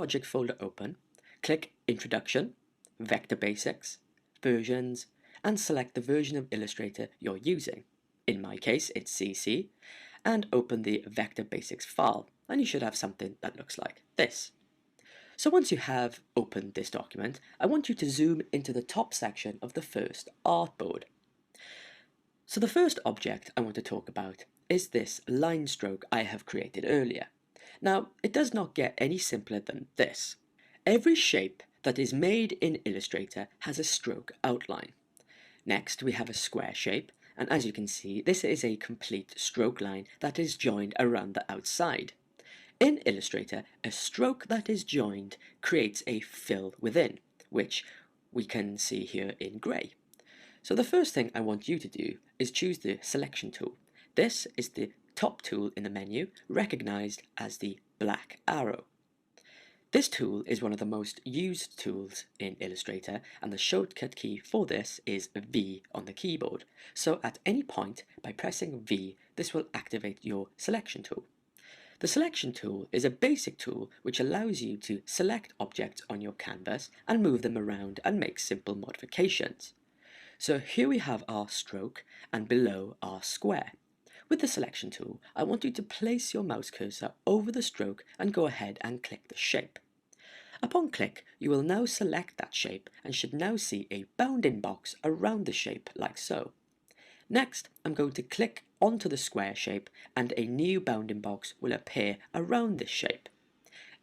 project folder open, click Introduction, Vector Basics, Versions, and select the version of Illustrator you're using. In my case, it's CC, and open the Vector Basics file, and you should have something that looks like this. So once you have opened this document, I want you to zoom into the top section of the first artboard. So the first object I want to talk about is this line stroke I have created earlier. Now, it does not get any simpler than this. Every shape that is made in Illustrator has a stroke outline. Next, we have a square shape, and as you can see, this is a complete stroke line that is joined around the outside. In Illustrator, a stroke that is joined creates a fill within, which we can see here in grey. So the first thing I want you to do is choose the Selection tool. This is the top tool in the menu, recognized as the black arrow. This tool is one of the most used tools in Illustrator, and the shortcut key for this is V on the keyboard. So at any point, by pressing V, this will activate your Selection tool. The Selection tool is a basic tool which allows you to select objects on your canvas and move them around and make simple modifications. So here we have our stroke and below our square. With the Selection tool, I want you to place your mouse cursor over the stroke and go ahead and click the shape. Upon click, you will now select that shape and should now see a bounding box around the shape like so. Next, I'm going to click onto the square shape and a new bounding box will appear around this shape.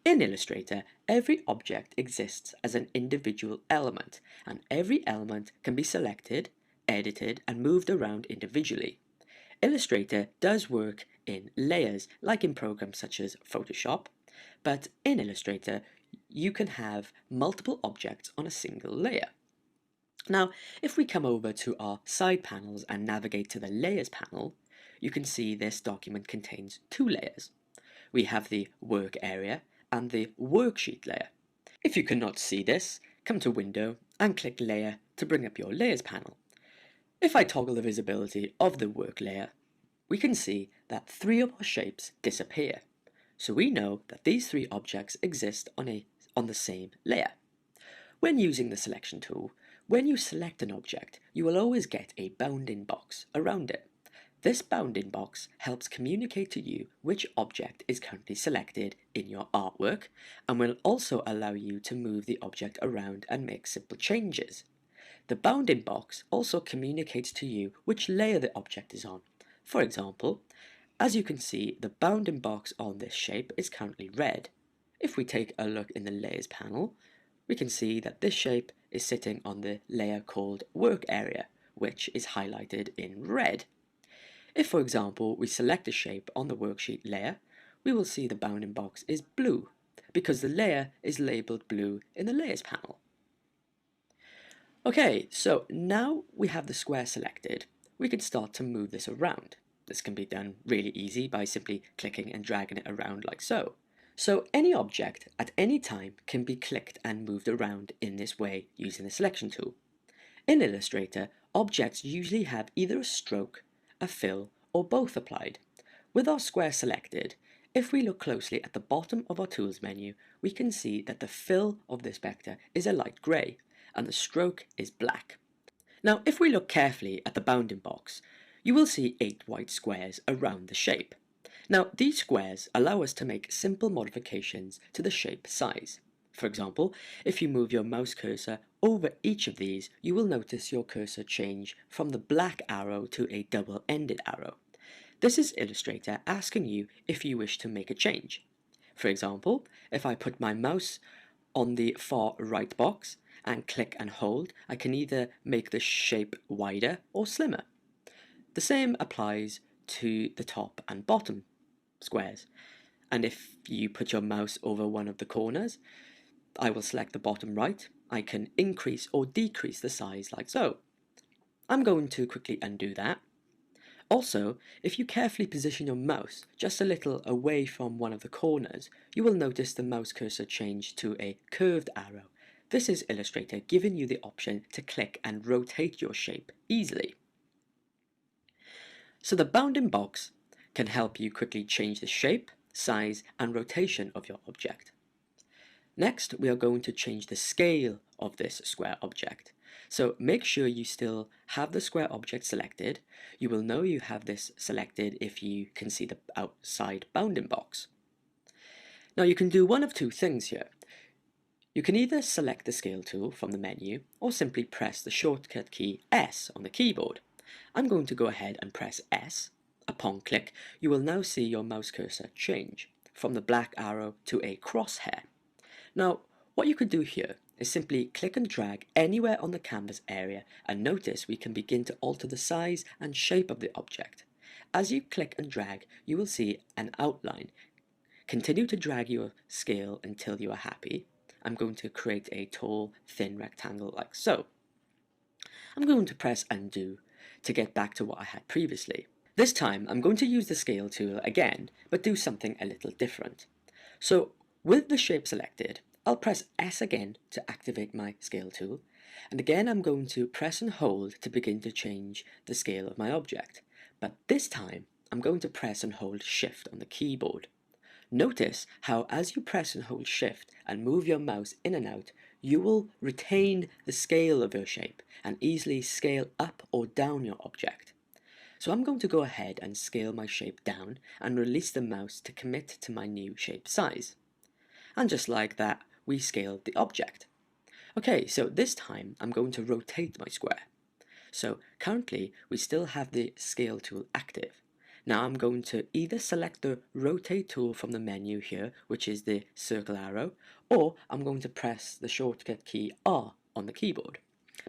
In Illustrator, every object exists as an individual element, and every element can be selected, edited, and moved around individually. Illustrator does work in layers, like in programs such as Photoshop, but in Illustrator, you can have multiple objects on a single layer. Now, if we come over to our side panels and navigate to the Layers panel, you can see this document contains two layers. We have the Work area and the Worksheet layer. If you cannot see this, come to Window and click Layer to bring up your Layers panel. If I toggle the visibility of the Work layer, we can see that three of our shapes disappear. So we know that these three objects exist on the same layer. When using the Selection tool, when you select an object, you will always get a bounding box around it. This bounding box helps communicate to you which object is currently selected in your artwork and will also allow you to move the object around and make simple changes. The bounding box also communicates to you which layer the object is on. For example, as you can see, the bounding box on this shape is currently red. If we take a look in the Layers panel, we can see that this shape is sitting on the layer called Work area, which is highlighted in red. If, for example, we select a shape on the Worksheet layer, we will see the bounding box is blue, because the layer is labeled blue in the Layers panel. Okay, so now we have the square selected, we can start to move this around. This can be done really easy by simply clicking and dragging it around like so. So any object at any time can be clicked and moved around in this way using the Selection tool. In Illustrator, objects usually have either a stroke, a fill, or both applied. With our square selected, if we look closely at the bottom of our Tools menu, we can see that the fill of this vector is a light grey, and the stroke is black. Now, if we look carefully at the bounding box, you will see 8 white squares around the shape. Now, these squares allow us to make simple modifications to the shape size. For example, if you move your mouse cursor over each of these, you will notice your cursor change from the black arrow to a double-ended arrow. This is Illustrator asking you if you wish to make a change. For example, if I put my mouse on the far right box and click and hold, I can either make the shape wider or slimmer. The same applies to the top and bottom squares, and if you put your mouse over one of the corners, I will select the bottom right. I can increase or decrease the size like so. I'm going to quickly undo that. Also, if you carefully position your mouse just a little away from one of the corners, you will notice the mouse cursor change to a curved arrow. This is Illustrator giving you the option to click and rotate your shape easily. So the bounding box can help you quickly change the shape, size, and rotation of your object. Next, we are going to change the scale of this square object. So make sure you still have the square object selected. You will know you have this selected if you can see the outside bounding box. Now you can do one of two things here. You can either select the scale tool from the menu or simply press the shortcut key S on the keyboard. I'm going to go ahead and press S. Upon click, you will now see your mouse cursor change from the black arrow to a crosshair. Now, what you could do here is simply click and drag anywhere on the canvas area, and notice we can begin to alter the size and shape of the object. As you click and drag, you will see an outline. Continue to drag your scale until you are happy. I'm going to create a tall, thin rectangle like so. I'm going to press undo to get back to what I had previously. This time I'm going to use the scale tool again, but do something a little different. So with the shape selected, I'll press S again to activate my scale tool, and again I'm going to press and hold to begin to change the scale of my object, but this time I'm going to press and hold Shift on the keyboard. Notice how as you press and hold Shift and move your mouse in and out, you will retain the scale of your shape and easily scale up or down your object. So I'm going to go ahead and scale my shape down and release the mouse to commit to my new shape size. And just like that, we scaled the object. Okay, so this time I'm going to rotate my square. So currently we still have the scale tool active. Now I'm going to either select the rotate tool from the menu here, which is the circle arrow, or I'm going to press the shortcut key R on the keyboard.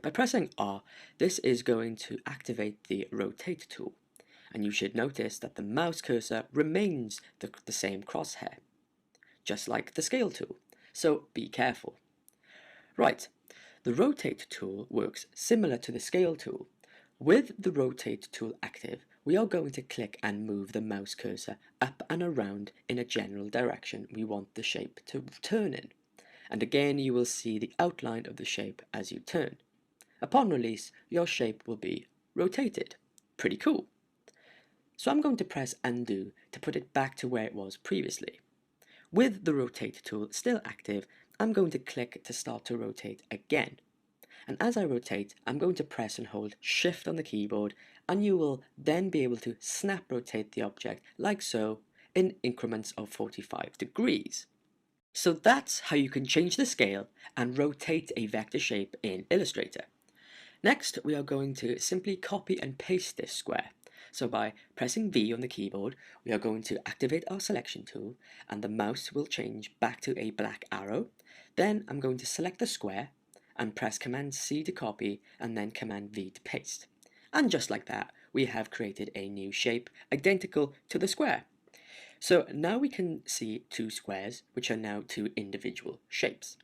By pressing R, this is going to activate the rotate tool, and you should notice that the mouse cursor remains the same crosshair, just like the scale tool, so be careful. Right, the rotate tool works similar to the scale tool. With the rotate tool active, we are going to click and move the mouse cursor up and around in a general direction we want the shape to turn in. And again you will see the outline of the shape as you turn. Upon release, your shape will be rotated. Pretty cool. So I'm going to press undo to put it back to where it was previously. With the rotate tool still active, I'm going to click to start to rotate again. And as I rotate, I'm going to press and hold Shift on the keyboard, and you will then be able to snap rotate the object like so in increments of 45 degrees. So that's how you can change the scale and rotate a vector shape in Illustrator. Next, we are going to simply copy and paste this square. So by pressing V on the keyboard, we are going to activate our selection tool, and the mouse will change back to a black arrow. Then I'm going to select the square and press Command C to copy and then Command V to paste. And just like that, we have created a new shape identical to the square. So now we can see two squares, which are now two individual shapes.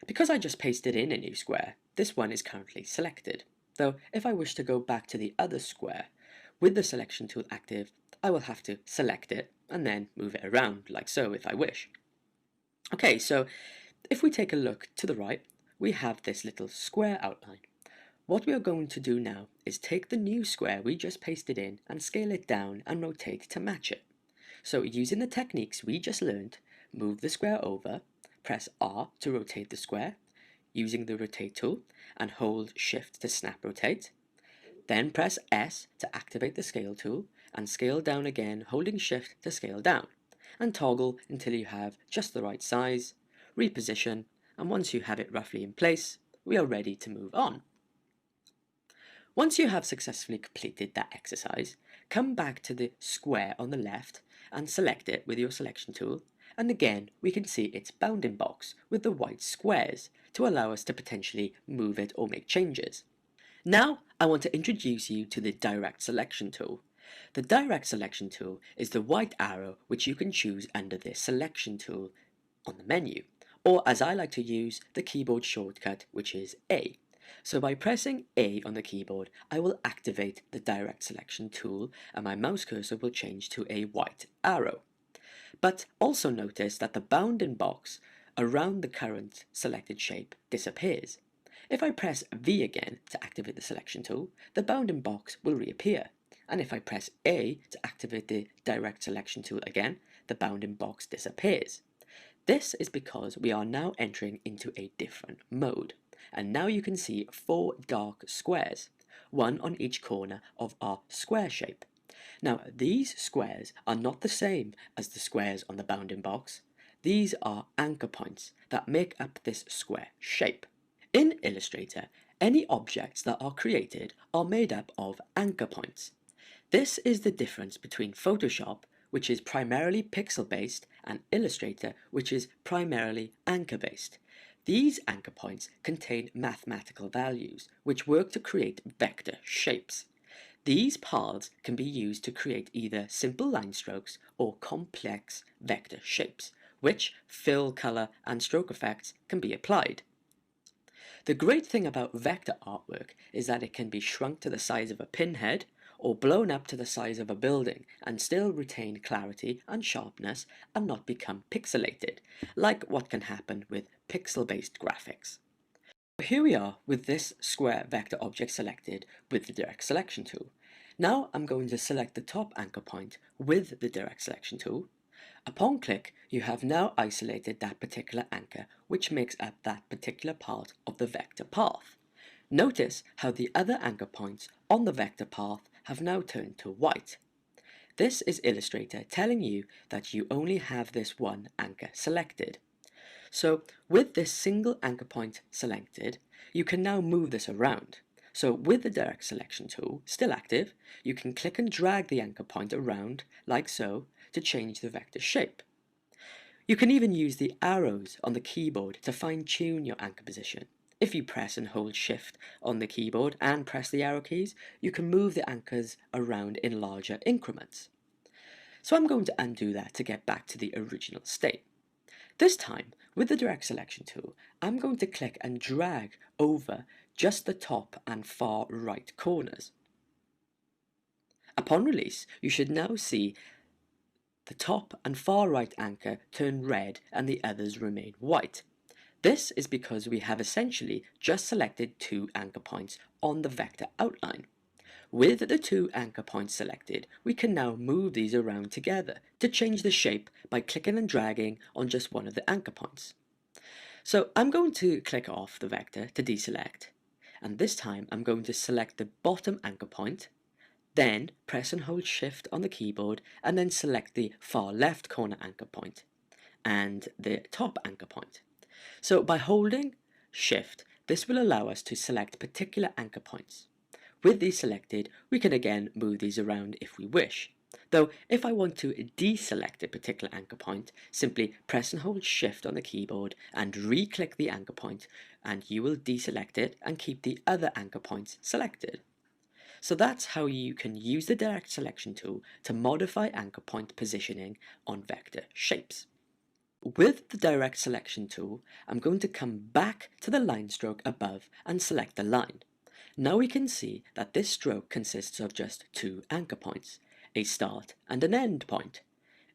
Because I just pasted in a new square, this one is currently selected. Though if I wish to go back to the other square, with the selection tool active, I will have to select it and then move it around like so if I wish. Okay, so if we take a look to the right, we have this little square outline. What we are going to do now is take the new square we just pasted in and scale it down and rotate to match it. So using the techniques we just learned, move the square over, press R to rotate the square, using the rotate tool, and hold Shift to snap rotate. Then press S to activate the scale tool, and scale down again, holding Shift to scale down, and toggle until you have just the right size, reposition, and once you have it roughly in place, we are ready to move on. Once you have successfully completed that exercise, come back to the square on the left and select it with your selection tool, and again we can see its bounding box with the white squares to allow us to potentially move it or make changes. Now I want to introduce you to the direct selection tool. The direct selection tool is the white arrow which you can choose under the selection tool on the menu, or as I like to use, the keyboard shortcut, which is A. So by pressing A on the keyboard, I will activate the direct selection tool and my mouse cursor will change to a white arrow. But also notice that the bounding box around the current selected shape disappears. If I press V again to activate the selection tool, the bounding box will reappear. And if I press A to activate the direct selection tool again, the bounding box disappears. This is because we are now entering into a different mode, and now you can see 4 dark squares, one on each corner of our square shape. Now, these squares are not the same as the squares on the bounding box. These are anchor points that make up this square shape. In Illustrator, any objects that are created are made up of anchor points. This is the difference between Photoshop, which is primarily pixel-based, and Illustrator, which is primarily anchor-based. These anchor points contain mathematical values, which work to create vector shapes. These paths can be used to create either simple line strokes or complex vector shapes, which fill, color, and stroke effects can be applied. The great thing about vector artwork is that it can be shrunk to the size of a pinhead or blown up to the size of a building and still retain clarity and sharpness and not become pixelated, like what can happen with pixel-based graphics. Here we are with this square vector object selected with the direct selection tool. Now I'm going to select the top anchor point with the direct selection tool. Upon click, you have now isolated that particular anchor, which makes up that particular part of the vector path. Notice how the other anchor points on the vector path have now turned to white. This is Illustrator telling you that you only have this one anchor selected. So with this single anchor point selected, you can now move this around. So with the direct selection tool still active, you can click and drag the anchor point around like so to change the vector shape. You can even use the arrows on the keyboard to fine-tune your anchor position. If you press and hold Shift on the keyboard and press the arrow keys, you can move the anchors around in larger increments. So I'm going to undo that to get back to the original state. This time, with the direct selection tool, I'm going to click and drag over just the top and far right corners. Upon release, you should now see the top and far right anchor turn red and the others remain white. This is because we have essentially just selected 2 anchor points on the vector outline. With the 2 anchor points selected, we can now move these around together to change the shape by clicking and dragging on just one of the anchor points. So I'm going to click off the vector to deselect, and this time I'm going to select the bottom anchor point, then press and hold Shift on the keyboard and then select the far left corner anchor point and the top anchor point. So by holding Shift, this will allow us to select particular anchor points. With these selected, we can again move these around if we wish. Though, if I want to deselect a particular anchor point, simply press and hold Shift on the keyboard and re-click the anchor point, and you will deselect it and keep the other anchor points selected. So that's how you can use the direct selection tool to modify anchor point positioning on vector shapes. With the direct selection tool, I'm going to come back to the line stroke above and select the line. Now we can see that this stroke consists of just 2 anchor points, a start and an end point.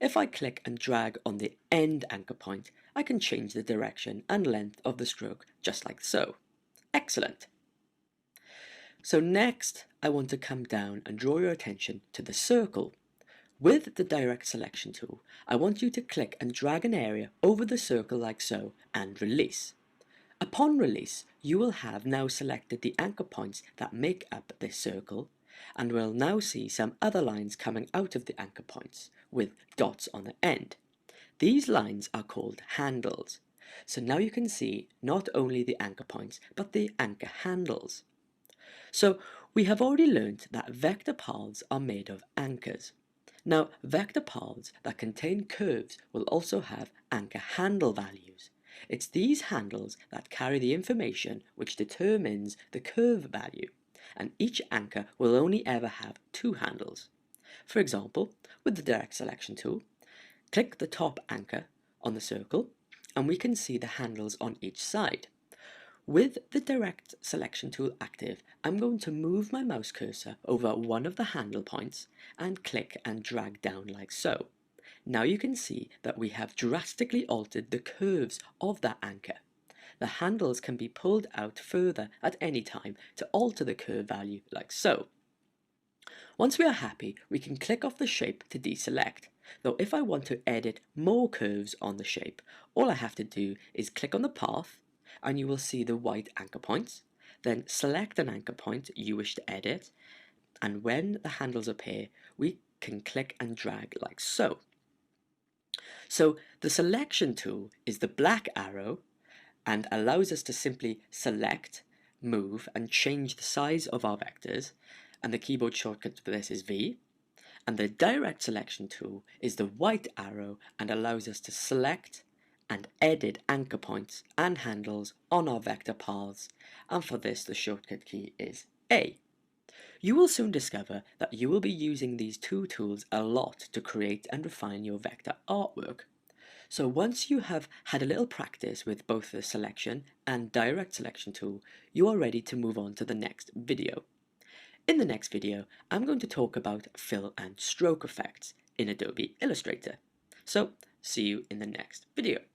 If I click and drag on the end anchor point, I can change the direction and length of the stroke just like so. Excellent! So next, I want to come down and draw your attention to the circle. With the direct selection tool, I want you to click and drag an area over the circle like so and release. Upon release, you will have now selected the anchor points that make up this circle, and will now see some other lines coming out of the anchor points with dots on the end. These lines are called handles. So now you can see not only the anchor points, but the anchor handles. So we have already learned that vector paths are made of anchors. Now, vector paths that contain curves will also have anchor handle values. It's these handles that carry the information which determines the curve value, and each anchor will only ever have 2 handles. For example, with the direct selection tool, click the top anchor on the circle, and we can see the handles on each side. With the direct selection tool active, I'm going to move my mouse cursor over one of the handle points and click and drag down like so. Now you can see that we have drastically altered the curves of that anchor. The handles can be pulled out further at any time to alter the curve value like so. Once we are happy, we can click off the shape to deselect. Though if I want to edit more curves on the shape, all I have to do is click on the path and you will see the white anchor points. Then select an anchor point you wish to edit, and when the handles appear, we can click and drag like so. So the selection tool is the black arrow and allows us to simply select, move, and change the size of our vectors, and the keyboard shortcut for this is V. And the direct selection tool is the white arrow and allows us to select and edit anchor points and handles on our vector paths, and for this the shortcut key is A. You will soon discover that you will be using these two tools a lot to create and refine your vector artwork. So once you have had a little practice with both the selection and direct selection tool, you are ready to move on to the next video. In the next video, I'm going to talk about fill and stroke effects in Adobe Illustrator. So see you in the next video.